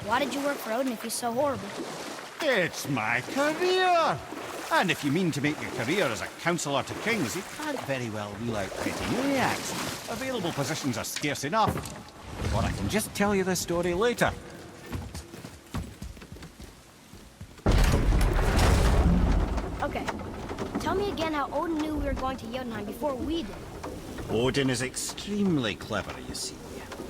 Why did you work for Odin if he's so horrible? It's my career! And if you mean to make your career as a counsellor to kings, you can't very well rule out petty maniacs. Available positions are scarce enough. Or I can just tell you the story later. Okay. Tell me again how Odin knew we were going to Jotunheim before we did. Odin is extremely clever, you see.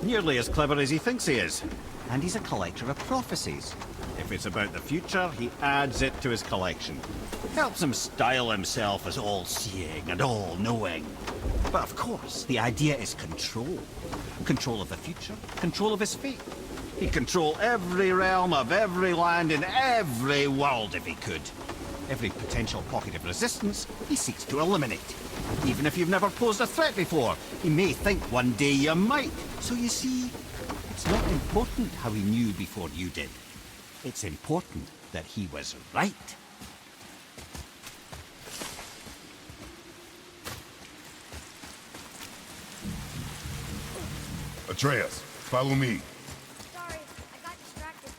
Nearly as clever as he thinks he is. And he's a collector of prophecies. If it's about the future, he adds it to his collection. Helps him style himself as all-seeing and all-knowing. But of course, the idea is control. Control of the future, control of his fate. He'd control every realm of every land in every world if he could. Every potential pocket of resistance, he seeks to eliminate. Even if you've never posed a threat before, he may think one day you might. So you see, it's not important how he knew before you did. It's important that he was right. Atreus, follow me. Sorry, I got distracted.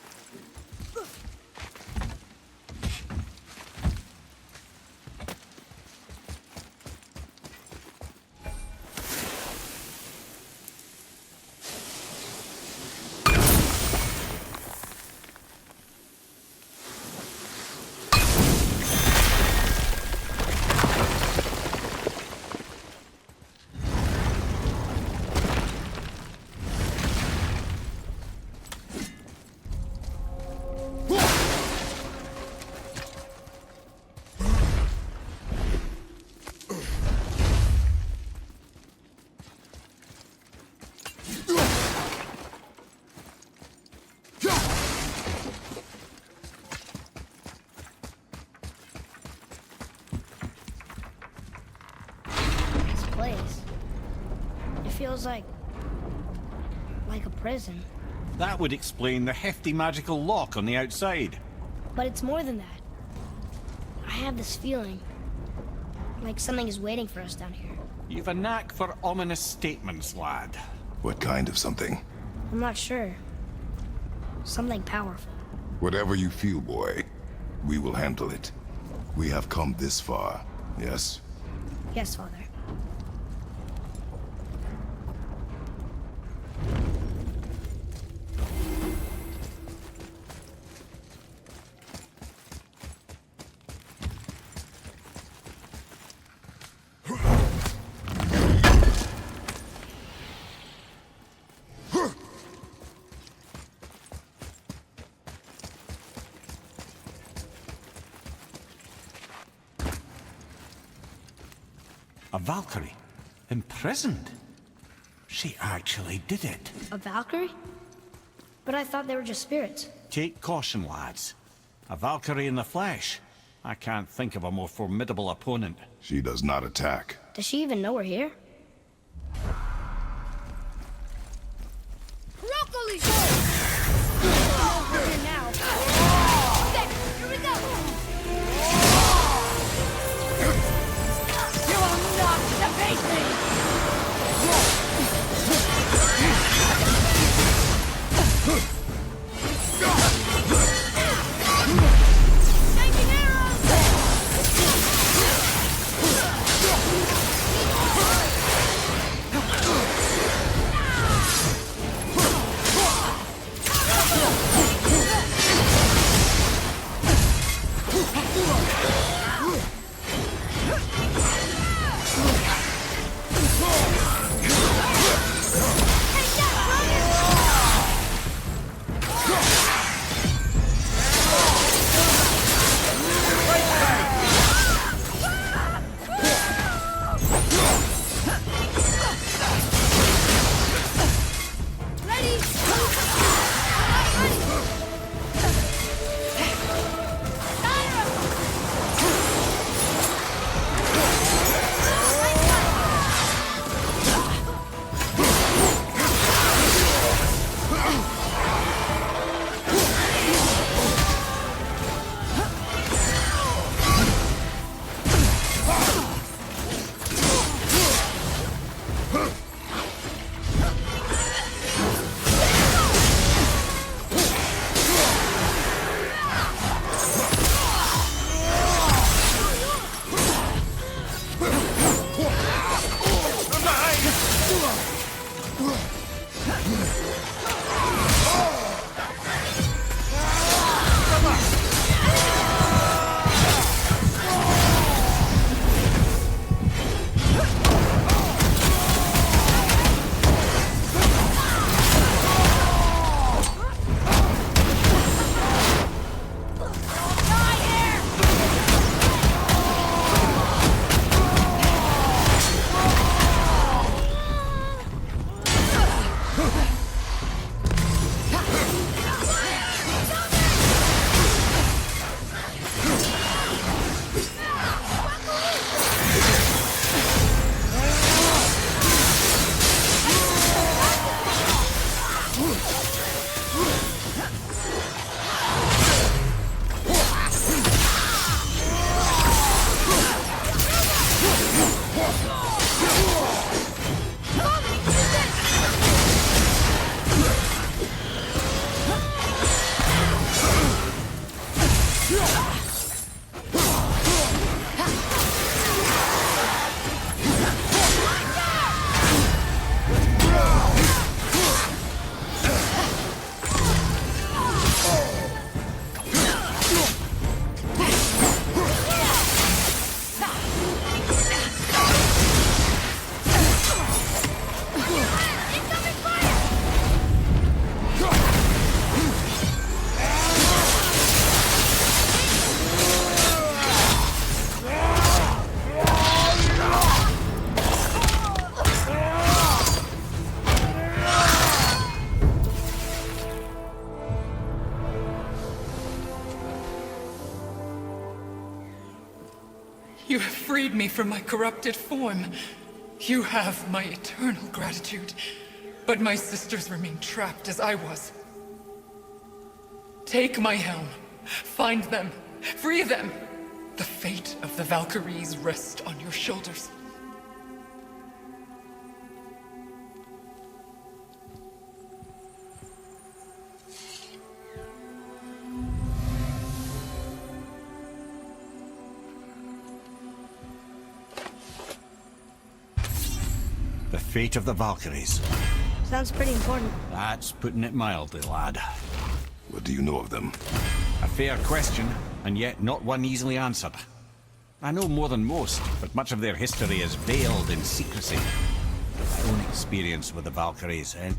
Place. It feels like a prison. That would explain the hefty magical lock on the outside. But it's more than that. I have this feeling like something is waiting for us down here. You've a knack for ominous statements, lad. What kind of something? I'm not sure. Something powerful. Whatever you feel, boy, we will handle it. We have come this far, yes? Yes, Father. A Valkyrie? Imprisoned? She actually did it. A Valkyrie? But I thought they were just spirits. Take caution, lads. A Valkyrie in the flesh. I can't think of a more formidable opponent. She does not attack. Does she even know we're here? Broccoli! We're here now. There, here we go! You will not defeat me! Taking arrows! You have freed me from my corrupted form. You have my eternal gratitude. But my sisters remain trapped as I was. Take my helm. Find them. Free them. The fate of the Valkyries rests on your shoulders. The fate of the Valkyries. Sounds pretty important. That's putting it mildly, lad. What do you know of them? A fair question, and yet not one easily answered. I know more than most, but much of their history is veiled in secrecy. My own experience with the Valkyries ends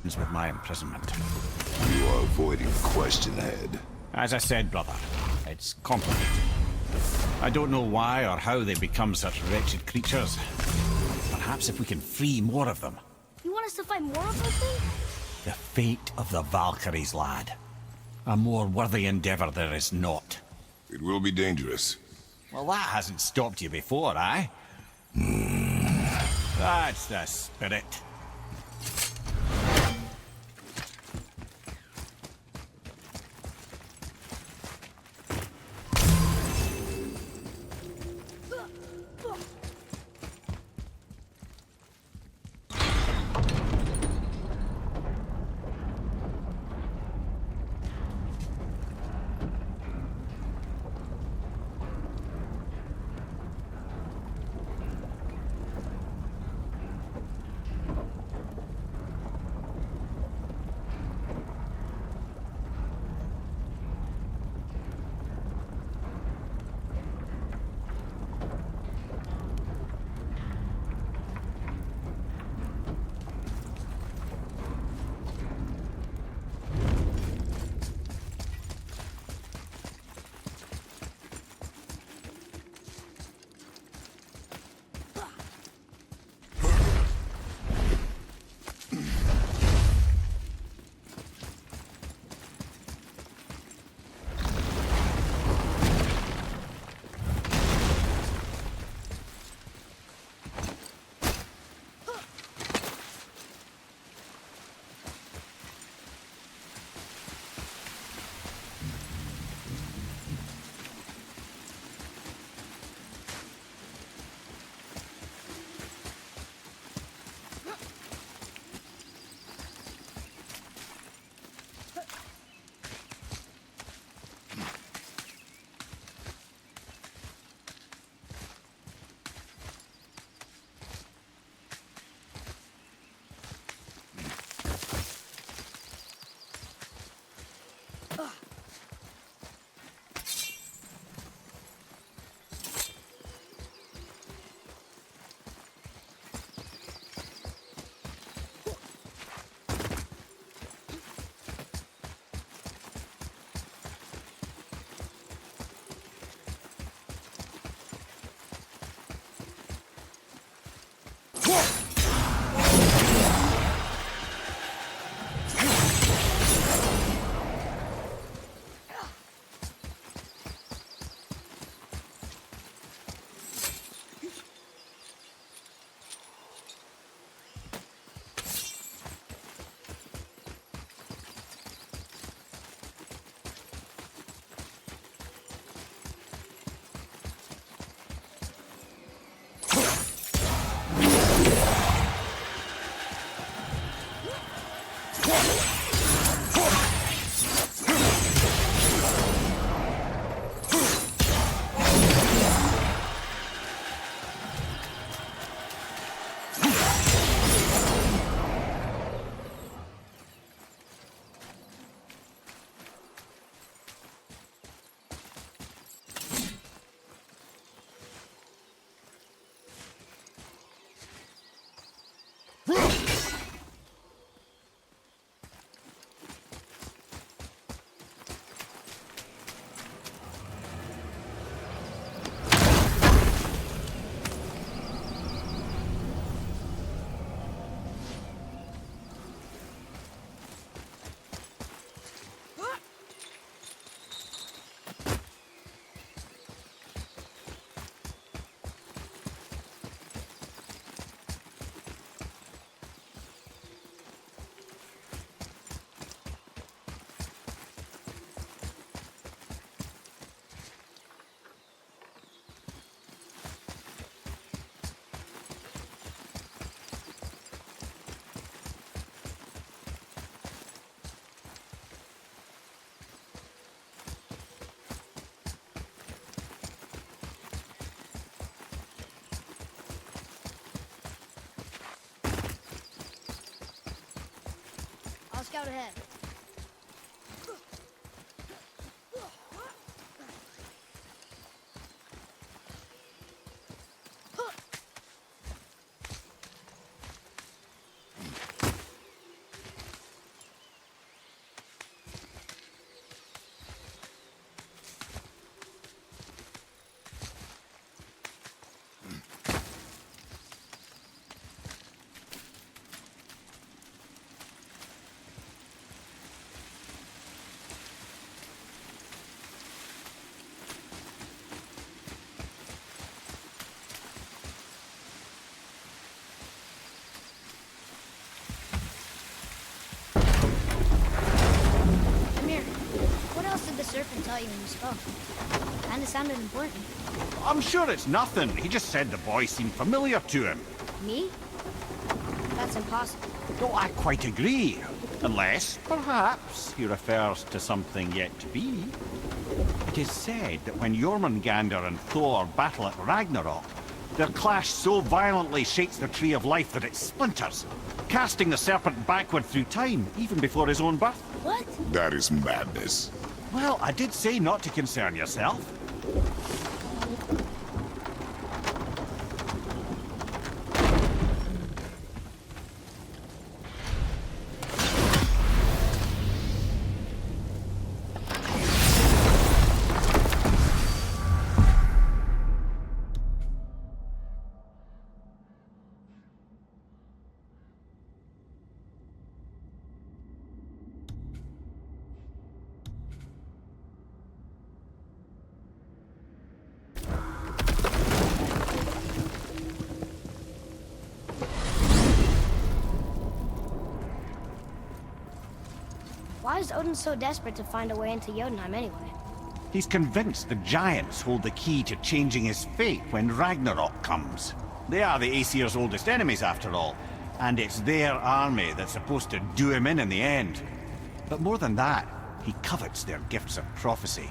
with my imprisonment. You are avoiding the question, Head. As I said, brother, it's complicated. I don't know why or how they become such wretched creatures. Perhaps if we can free more of them. You want us to fight more of those things? The fate of the Valkyries, lad. A more worthy endeavor there is not. It will be dangerous. Well, that hasn't stopped you before, eh? That's the spirit. scout ahead. What else did the serpent tell you when you spoke? Kinda sounded important. I'm sure it's nothing. He just said the boy seemed familiar to him. Me? That's impossible. Oh, I quite agree. Unless, perhaps, he refers to something yet to be. It is said that when Jormungandr and Thor battle at Ragnarok, their clash so violently shakes the Tree of Life that it splinters, casting the serpent backward through time, even before his own birth. What? That is madness. Well, I did say not to concern yourself. Why is Odin so desperate to find a way into Jotunheim anyway? He's convinced the giants hold the key to changing his fate when Ragnarok comes. They are the Aesir's oldest enemies, after all, and it's their army that's supposed to do him in the end. But more than that, he covets their gifts of prophecy.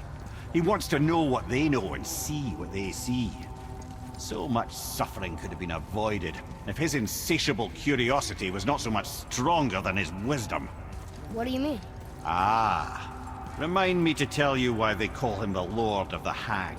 He wants to know what they know and see what they see. So much suffering could have been avoided if his insatiable curiosity was not so much stronger than his wisdom. What do you mean? Ah, remind me to tell you why they call him the Lord of the Hanged.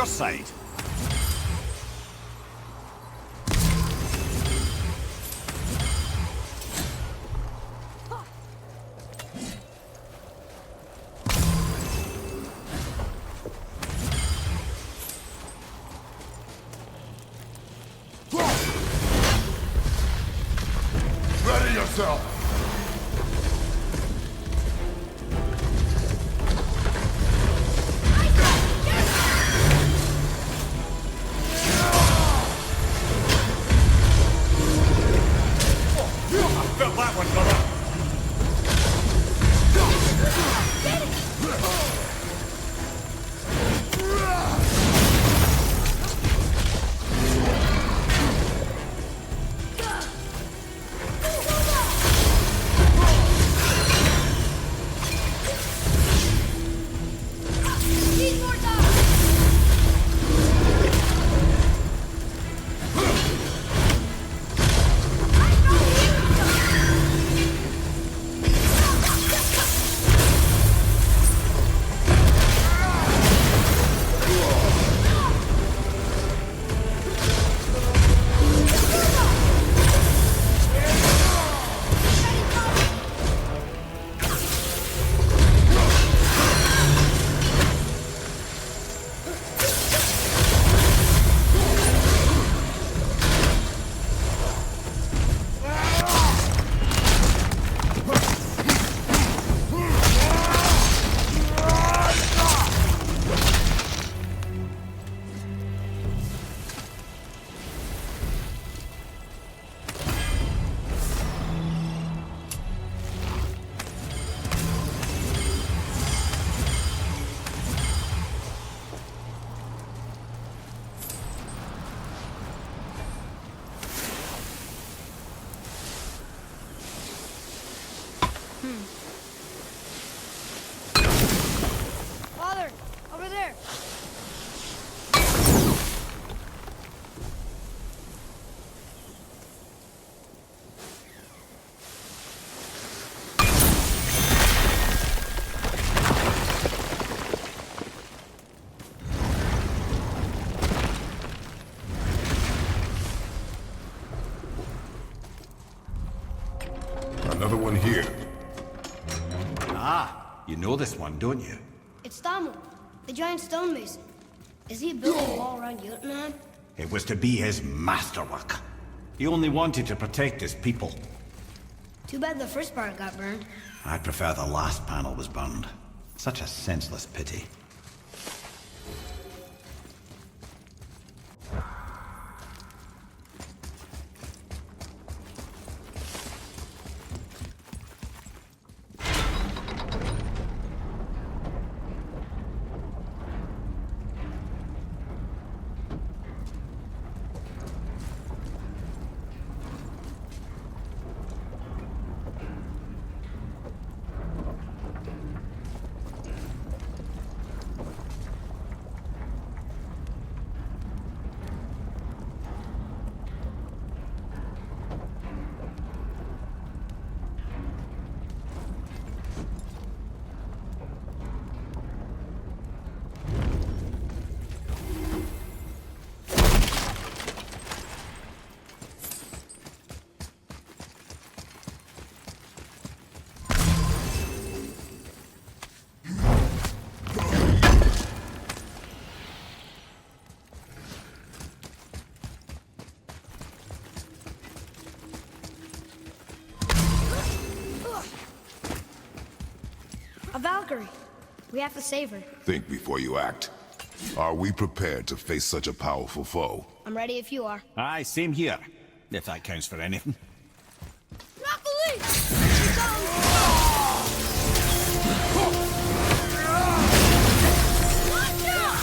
Side. yourself! Felt that one, brother. Need more time! Father, over there. Another one here. Ah, you know this one, don't you? It's Thamu, the giant stonemason. Is he building a wall around Jotunheim? It was to be his masterwork. He only wanted to protect his people. Too bad the first part got burned. I prefer the last panel was burned. Such a senseless pity. A Valkyrie. We have to save her. Think before you act. Are we prepared to face such a powerful foe? I'm ready if you are. Aye, same here. If that counts for anything. Not the least! She's Watch out!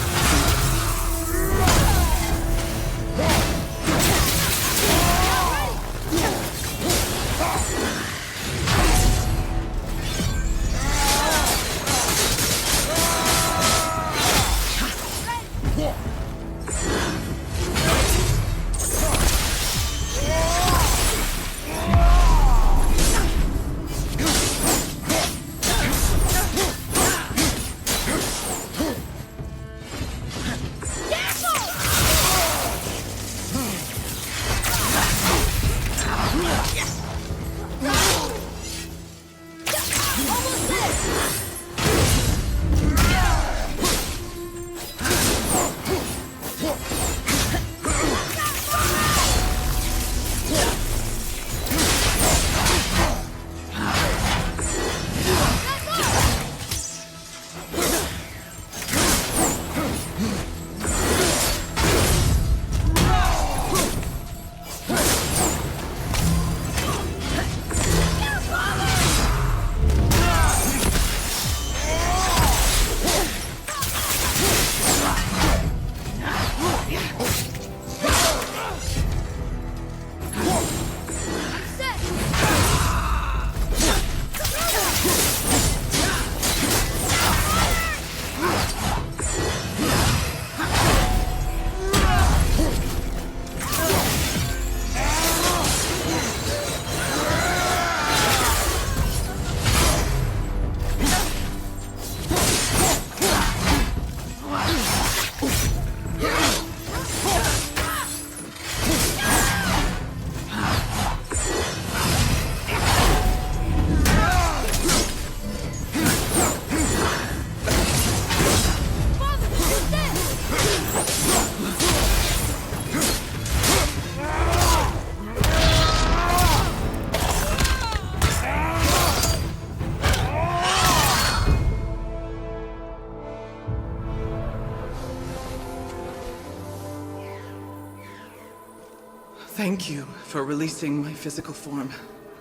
Thank you for releasing my physical form.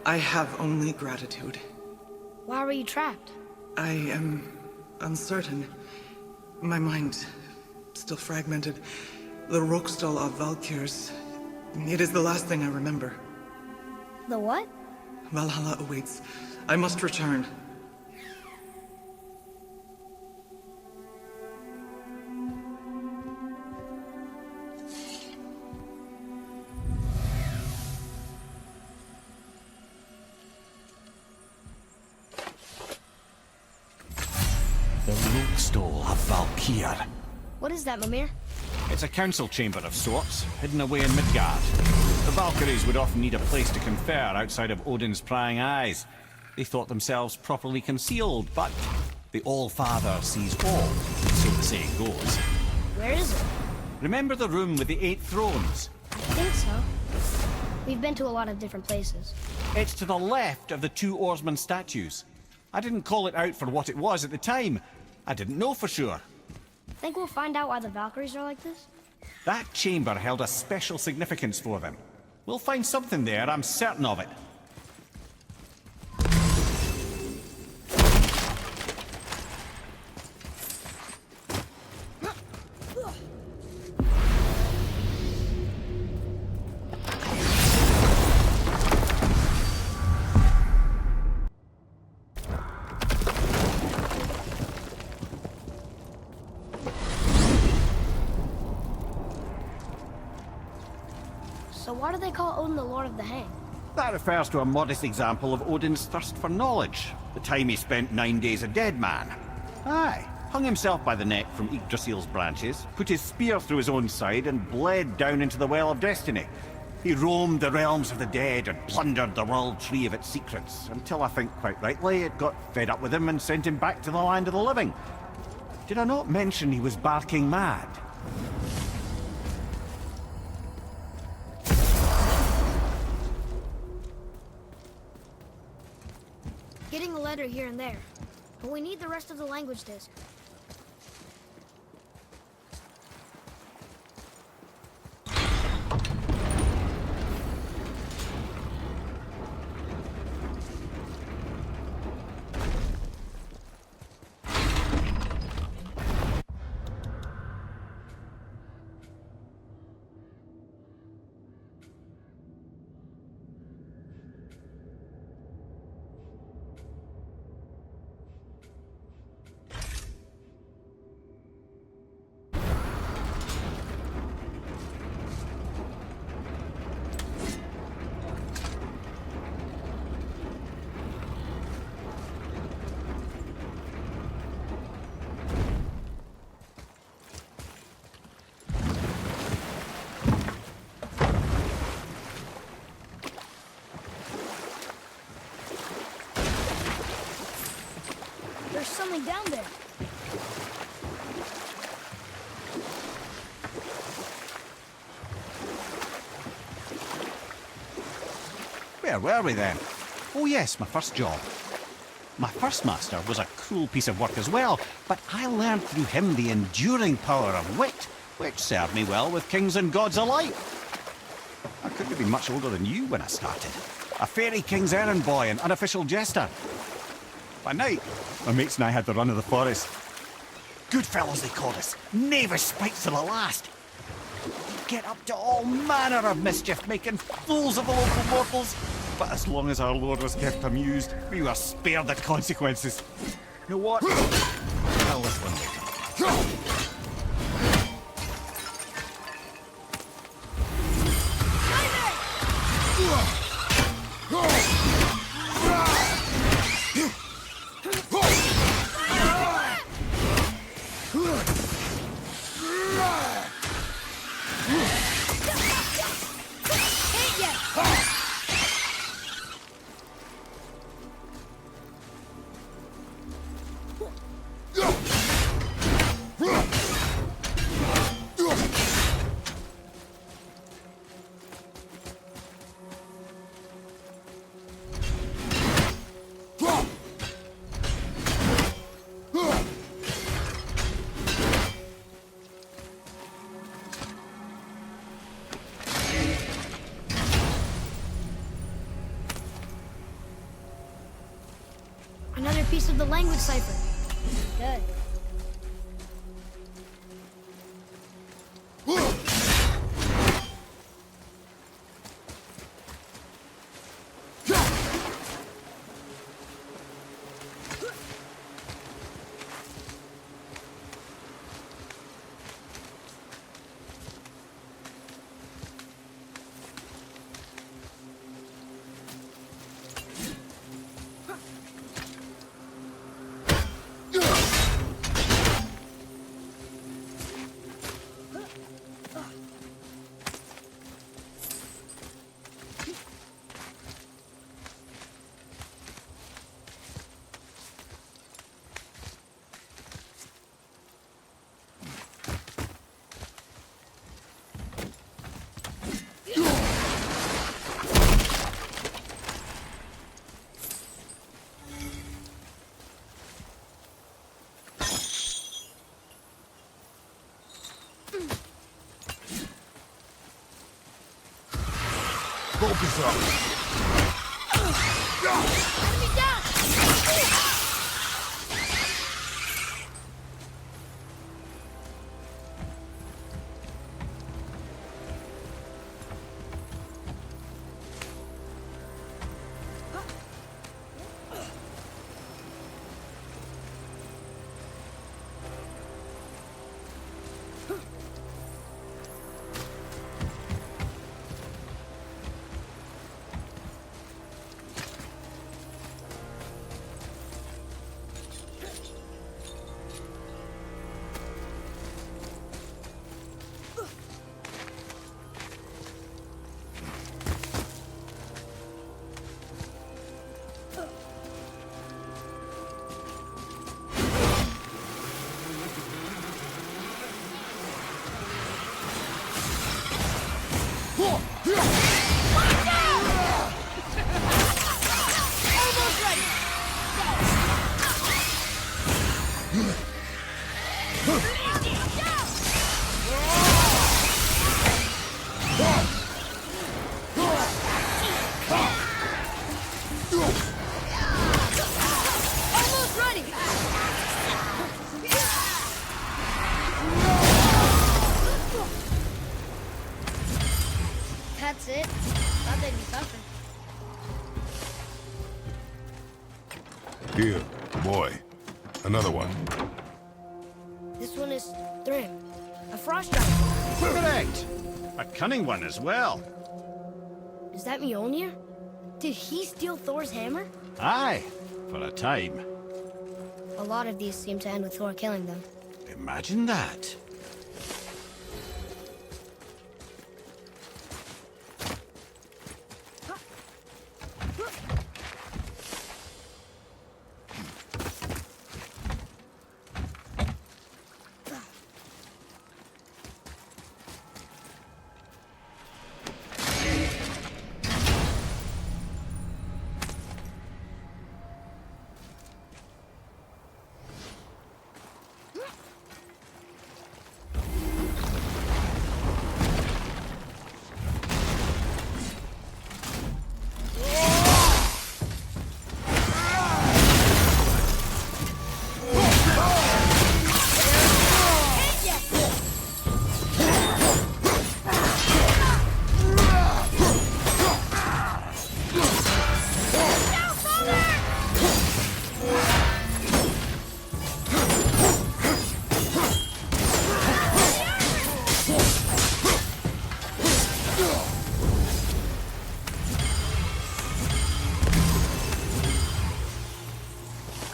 I have only gratitude. Why were you trapped? I am uncertain. My mind still fragmented. The Rockstall of Valkyries. It is the last thing I remember. The what? Valhalla awaits. I must return. The Rookstall of Valkyr. What is that, Mimir? It's a council chamber of sorts, hidden away in Midgard. The Valkyries would often need a place to confer outside of Odin's prying eyes. They thought themselves properly concealed, but the All-Father sees all, so the saying goes. Where is it? Remember the room with the 8 thrones? I think so. We've been to a lot of different places. It's to the left of the 2 oarsman statues. I didn't call it out for what it was at the time. I didn't know for sure. Think we'll find out why the Valkyries are like this? That chamber held a special significance for them. We'll find something there, I'm certain of it. So why do they call Odin the Lord of the Hang? That refers to a modest example of Odin's thirst for knowledge. The time he spent 9 days a dead man. Aye, hung himself by the neck from Yggdrasil's branches, put his spear through his own side and bled down into the Well of Destiny. He roamed the realms of the dead and plundered the world tree of its secrets, until I think quite rightly it got fed up with him and sent him back to the land of the living. Did I not mention he was barking mad? Getting a letter here and there. But we need the rest of the language disc. There's something down there. Where were we then? Oh yes, my first job. My first master was a cruel piece of work as well, but I learned through him the enduring power of wit, which served me well with kings and gods alike. I couldn't have been much older than you when I started. A fairy king's errand boy and unofficial jester. By night, my mates and I had the run of the forest. Good fellows they called us, knavish spites to the last. We'd get up to all manner of mischief, making fools of the local mortals. But as long as our lord was kept amused, we were spared the consequences. You know what? Tell this one later. Another piece of the language cipher. Good. Focus up. Enemy down! Almost ready! That's it. Thought they'd be tougher. Here, boy. Another one. This one is Thrym, a frost giant. Correct! A cunning one as well. Is that Mjolnir? Did he steal Thor's hammer? Aye, for a time. A lot of these seem to end with Thor killing them. Imagine that.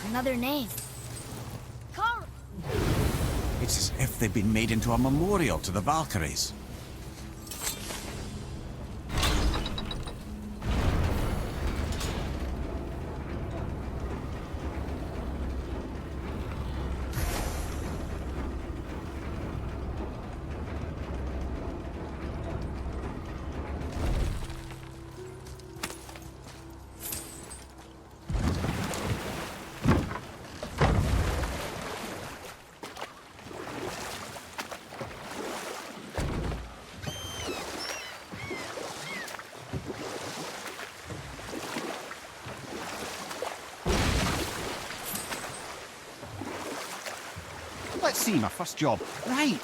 Another name. Kara! It's as if they've been made into a memorial to the Valkyries. let's see, my first job. Right.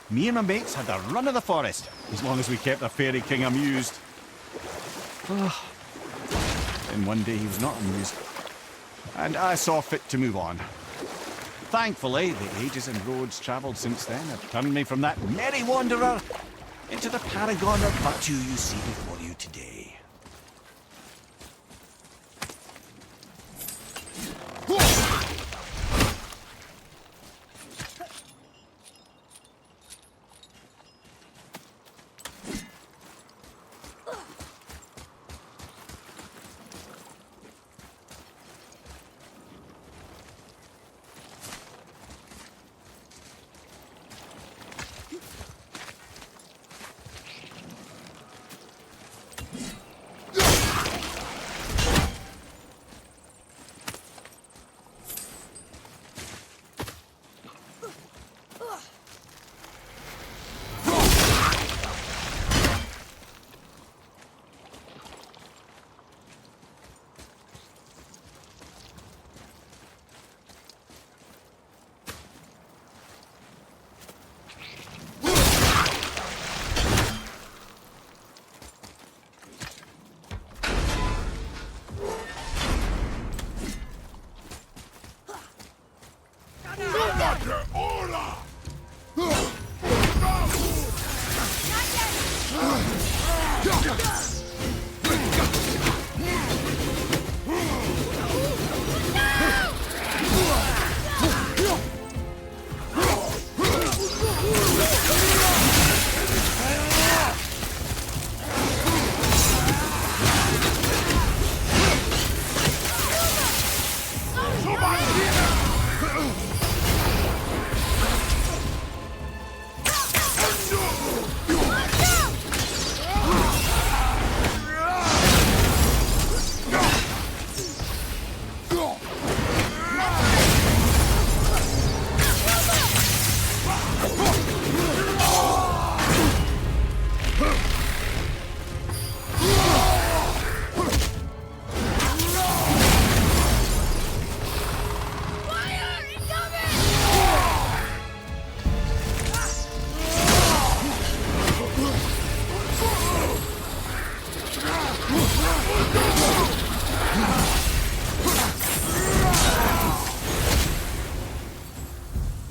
Me and my mates had the run of the forest, as long as we kept the fairy king amused. Then one day he was not amused, and I saw fit to move on. Thankfully, the ages and roads travelled since then have turned me from that merry wanderer into the paragon of virtue you see before you today.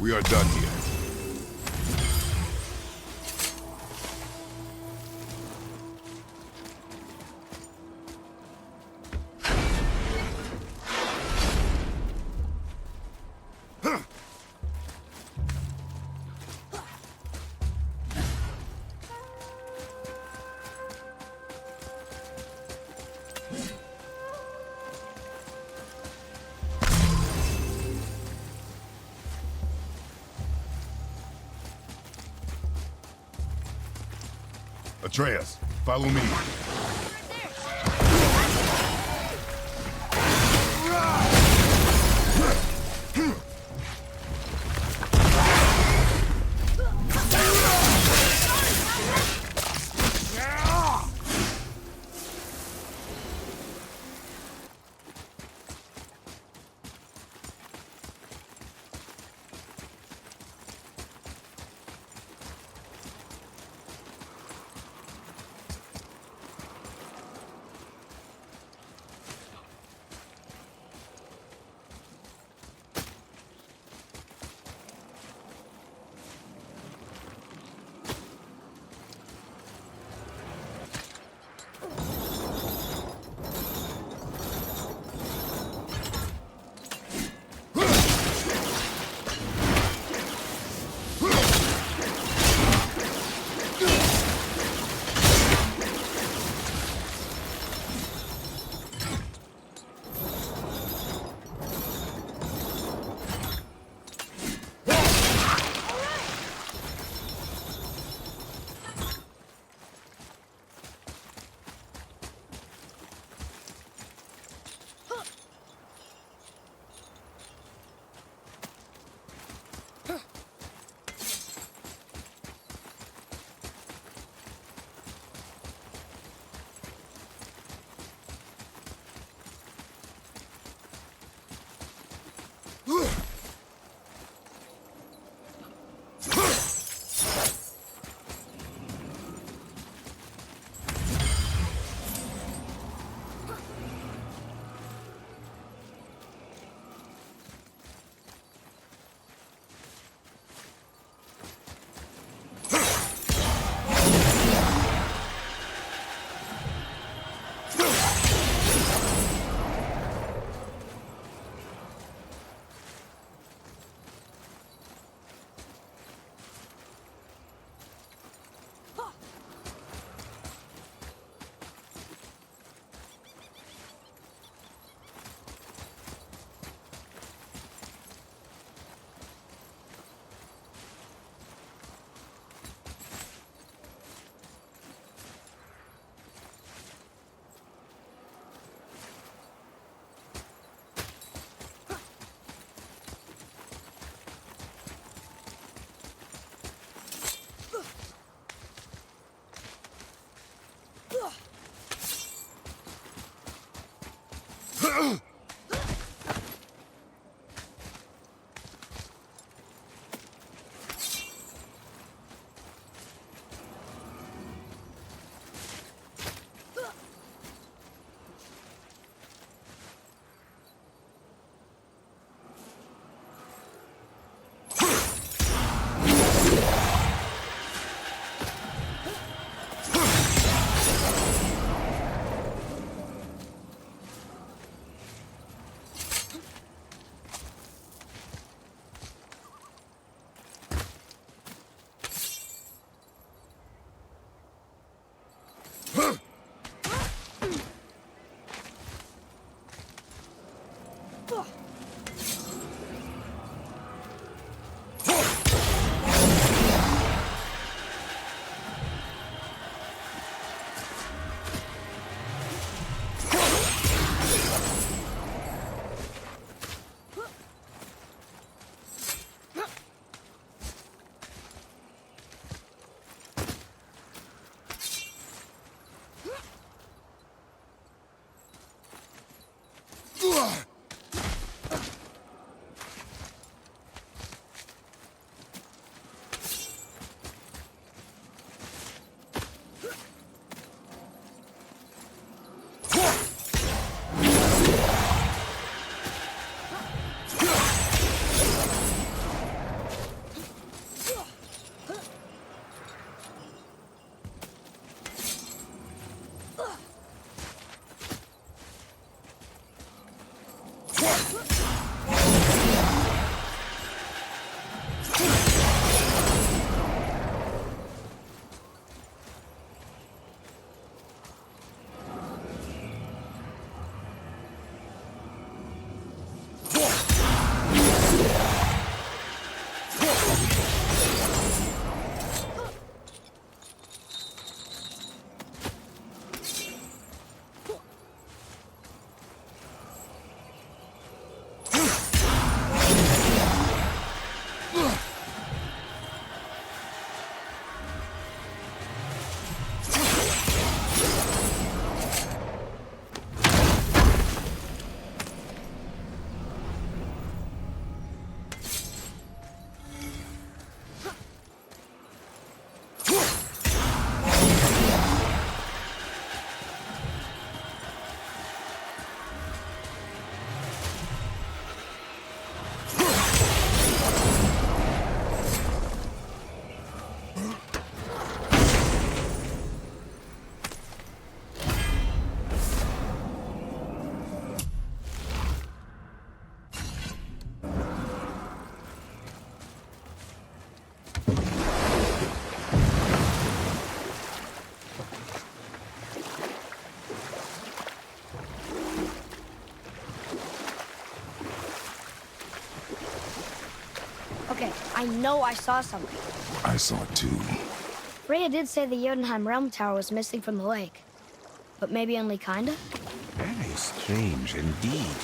We are done here. Atreus, follow me. Okay, I know I saw something. I saw it too. Freya did say the Jotunheim Realm Tower was missing from the lake. But maybe only kinda? Very strange indeed.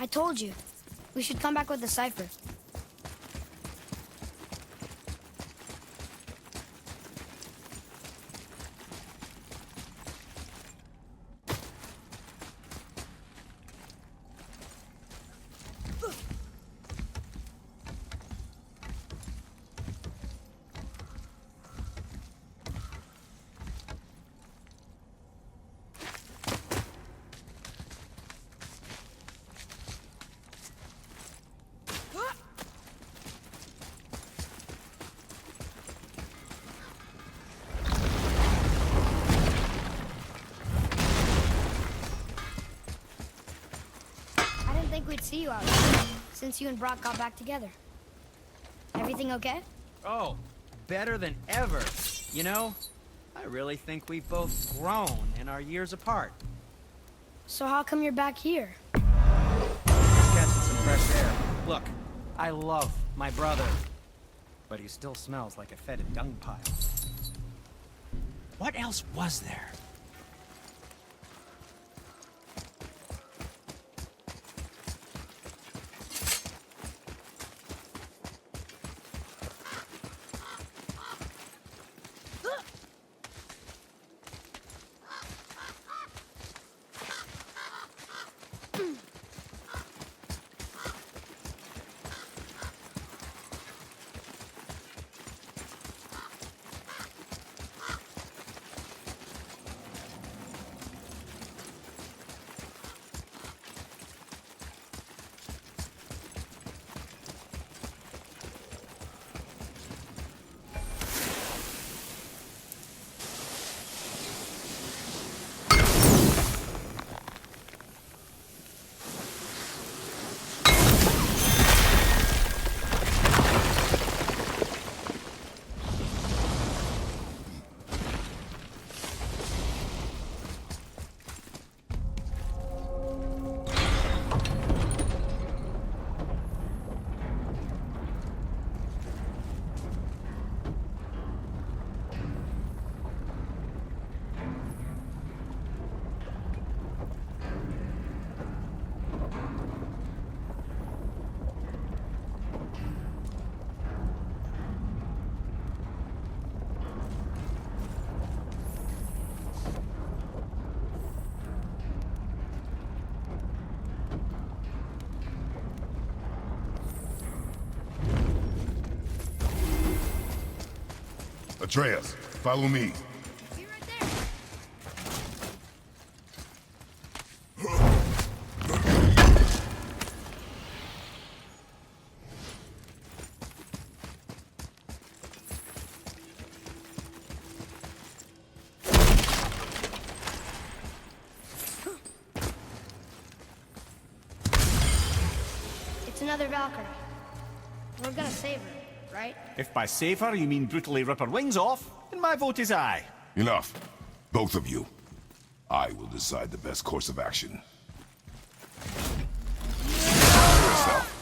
I told you. We should come back with the cipher. I didn't think we'd see you out here, since you and Brock got back together. Everything okay? Oh, better than ever. You know, I really think we've both grown in our years apart. So how come you're back here? Just catching some fresh air. Look, I love my brother, but he still smells like a fetid dung pile. What else was there? Atreus, follow me. Be right there. It's another Valkyrie. We're gonna save her, right? If by save her you mean brutally rip her wings off, then my vote is aye. Enough. Both of you. I will decide the best course of action. Prepare yourself.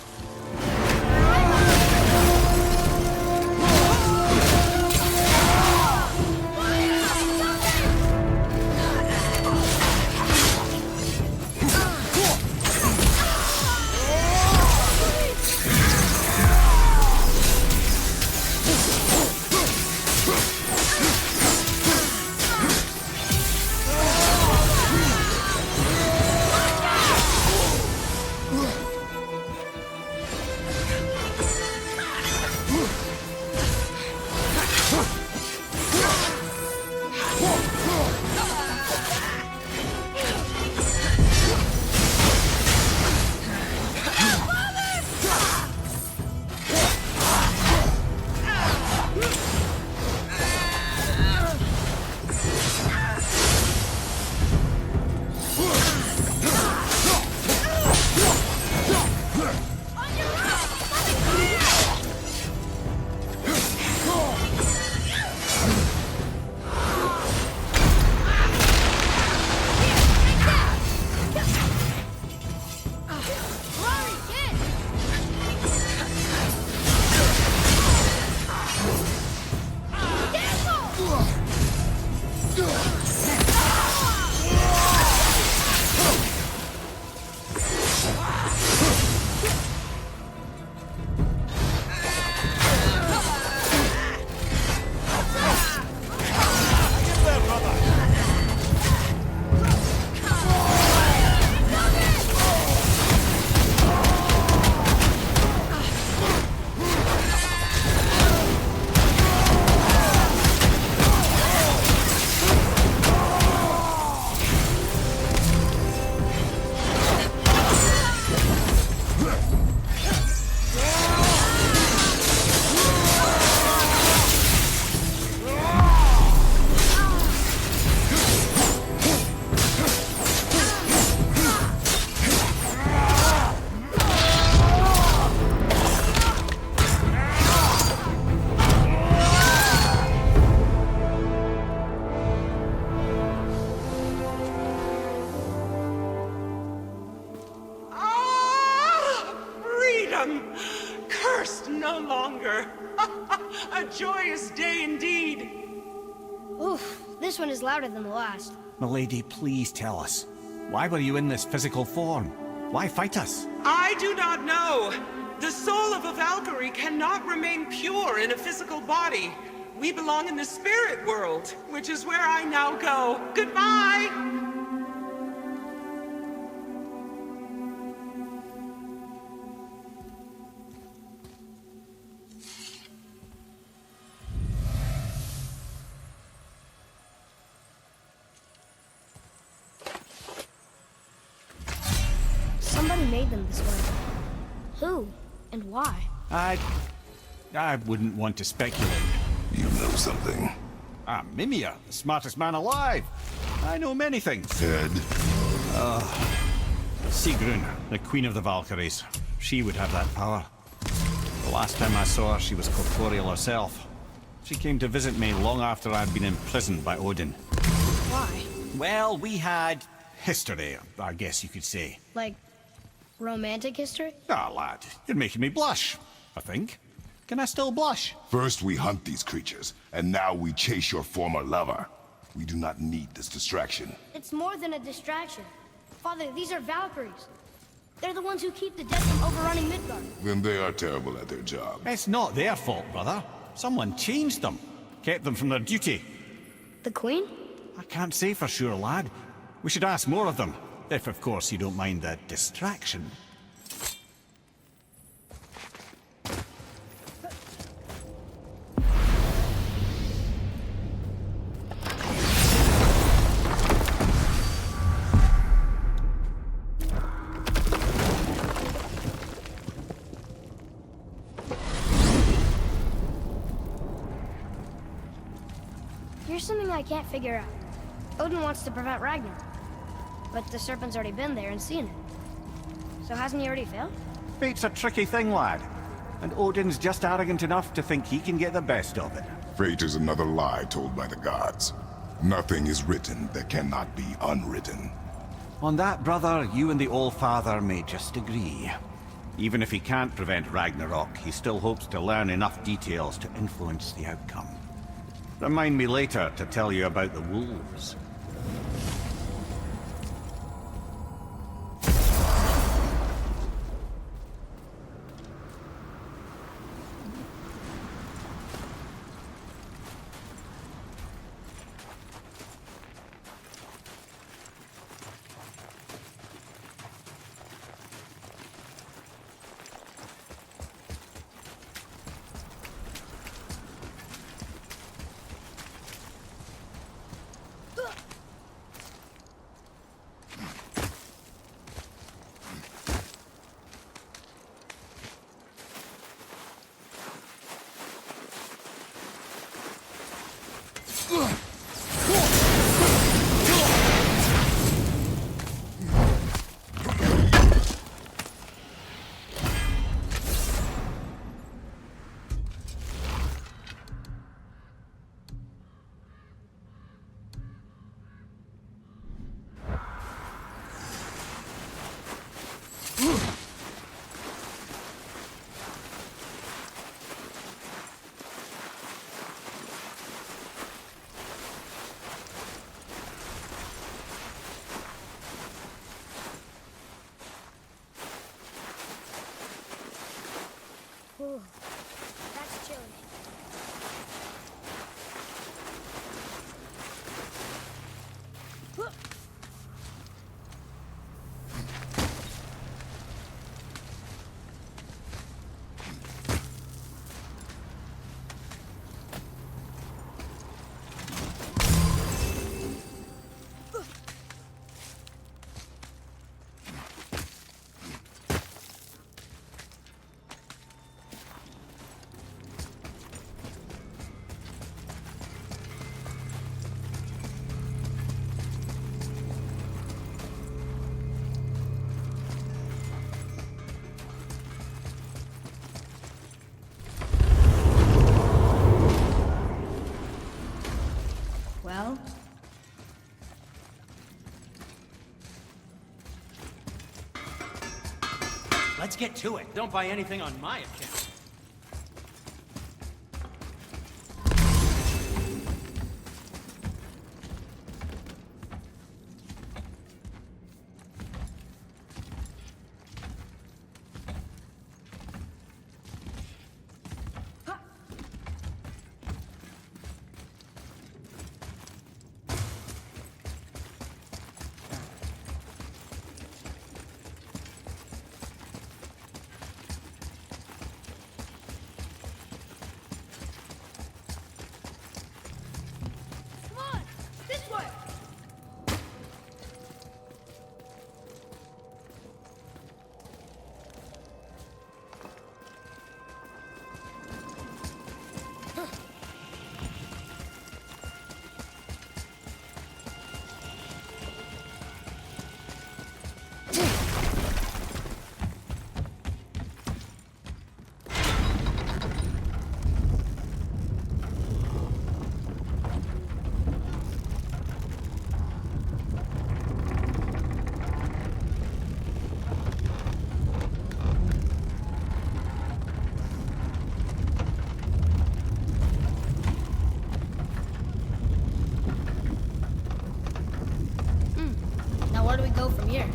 joyous day indeed. Oof, this one is louder than the last. Milady, please tell us. Why were you in this physical form? Why fight us? I do not know. The soul of a Valkyrie cannot remain pure in a physical body. We belong in the spirit world, which is where I now go. Goodbye! Somebody made them this way. Who? And why? I wouldn't want to speculate. You know something. I'm Mimir, the smartest man alive. I know many things. Ted, Sigrun, the queen of the Valkyries. She would have that power. The last time I saw her, she was corporeal herself. She came to visit me long after I'd been imprisoned by Odin. Why? Well, we had history, I guess you could say. Like, romantic history? Ah, lad, you're making me blush, I think. Can I still blush? first we hunt these creatures, and now we chase your former lover. We do not need this distraction. It's more than a distraction. Father, these are Valkyries. They're the ones who keep the dead from overrunning Midgard. Then they are terrible at their job. It's not their fault, brother. Someone changed them. Kept them from their duty. The Queen? I can't say for sure, lad. We should ask more of them. If, of course, you don't mind the distraction. Here's something I can't figure out. Odin wants to prevent Ragnarok, but the serpent's already been there and seen it. So hasn't he already failed? Fate's a tricky thing, lad. And Odin's just arrogant enough to think he can get the best of it. Fate is another lie told by the gods. Nothing is written that cannot be unwritten. On that, brother, you and the All-Father may just agree. Even if he can't prevent Ragnarok, he still hopes to learn enough details to influence the outcome. Remind me later to tell you about the wolves. Ooh, that's chilly. Well, Let's get to it. Don't buy anything on my account. here.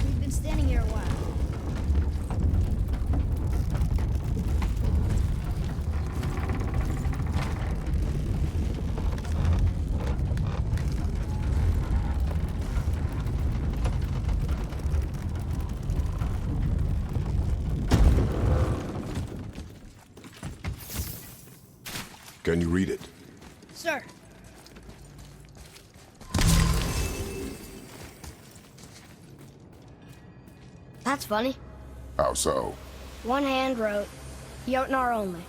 We've been standing here a while. Can you read it? Sir. That's funny. How so? One hand wrote, Jotnar only.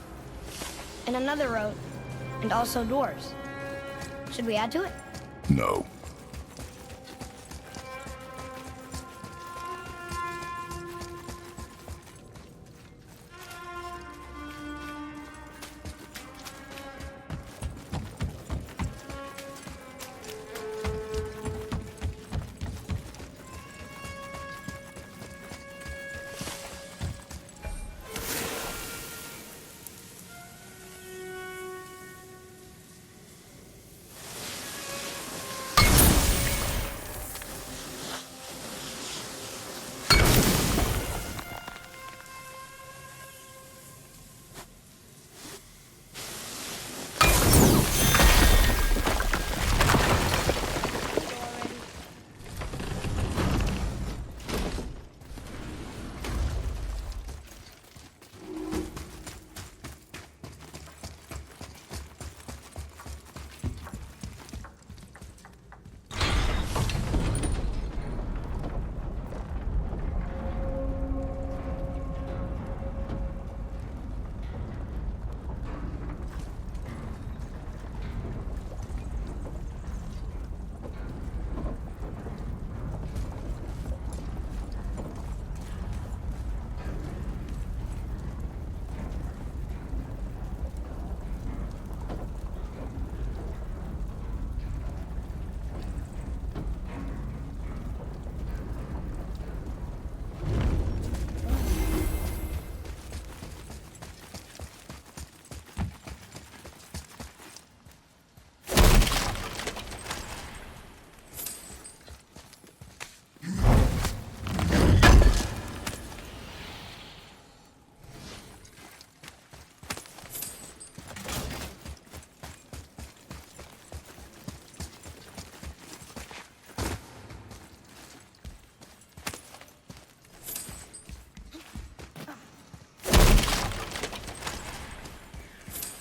And another wrote, and also dwarves. Should we add to it? No.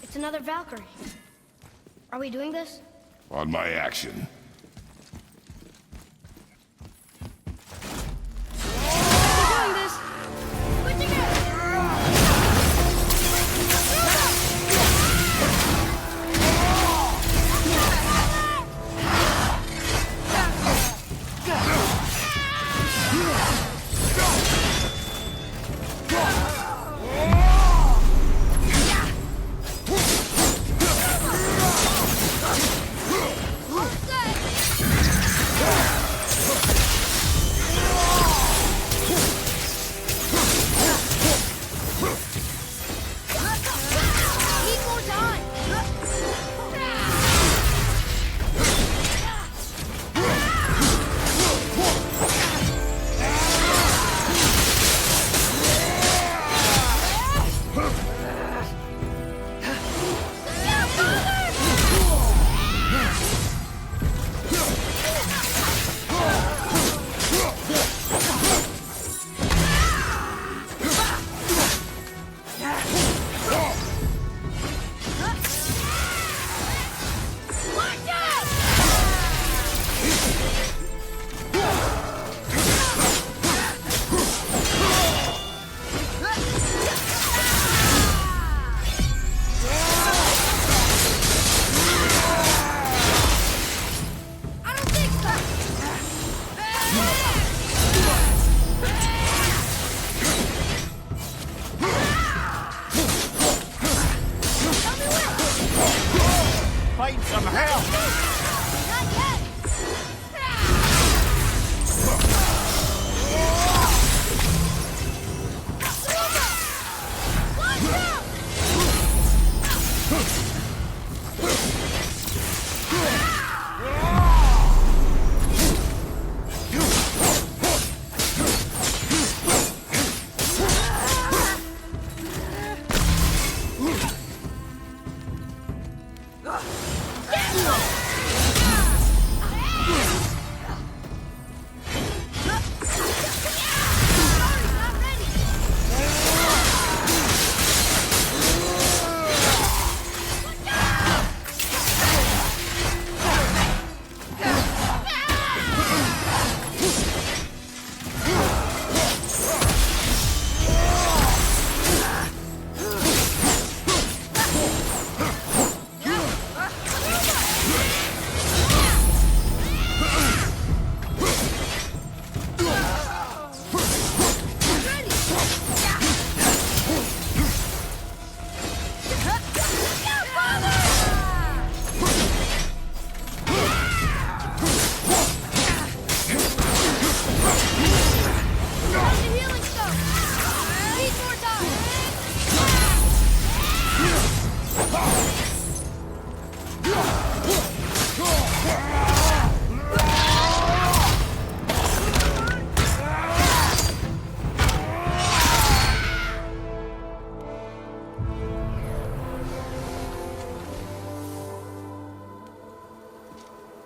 It's another Valkyrie. Are we doing this? On my action. We're doing this! Switching it! All set!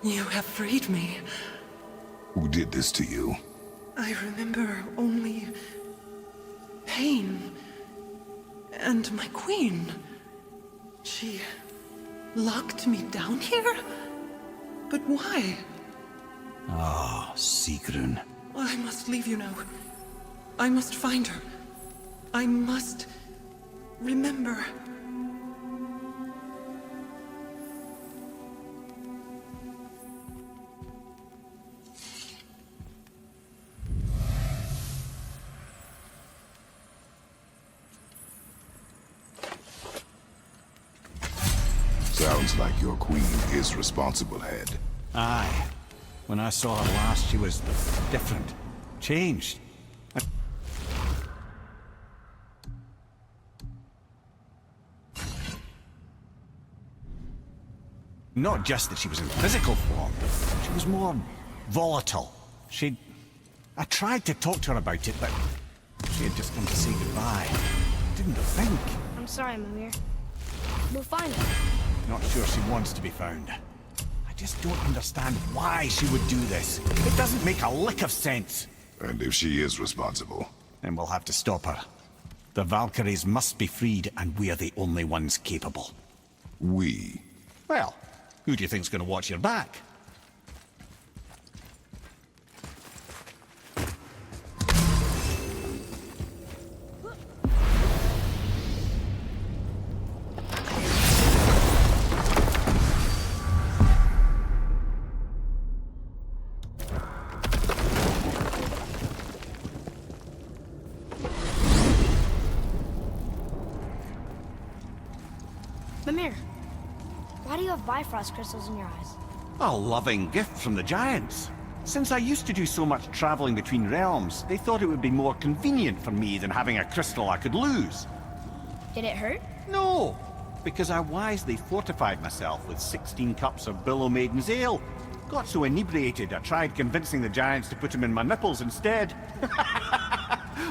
You have freed me. Who did this to you? I remember only pain. And my queen. She locked me down here? But why? Ah, Sigrun. I must leave you now. I must find her. I must remember. Sounds like your queen is responsible, Head. Aye. When I saw her last, she was different. Changed. Not just that she was in physical form, she was more volatile. I tried to talk to her about it, but she had just come to say goodbye. Didn't think. I'm sorry, Mimir. We'll find her. Not sure she wants to be found. I just don't understand why she would do this. It doesn't make a lick of sense. And if she is responsible? Then we'll have to stop her. The Valkyries must be freed, and we're the only ones capable. We? Well, who do you think's going to watch your back? Mimir, why do you have Bifrost crystals in your eyes? A loving gift from the giants. Since I used to do so much traveling between realms, they thought it would be more convenient for me than having a crystal I could lose. Did it hurt? No, because I wisely fortified myself with 16 cups of Billow Maiden's ale. Got so inebriated, I tried convincing the giants to put them in my nipples instead.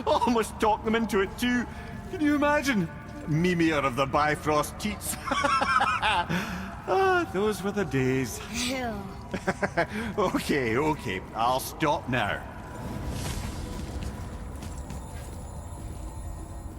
Almost talked them into it too. Can you imagine? Mimir of the Bifrost teats. Ah, those were the days. Ew. Okay, I'll stop now.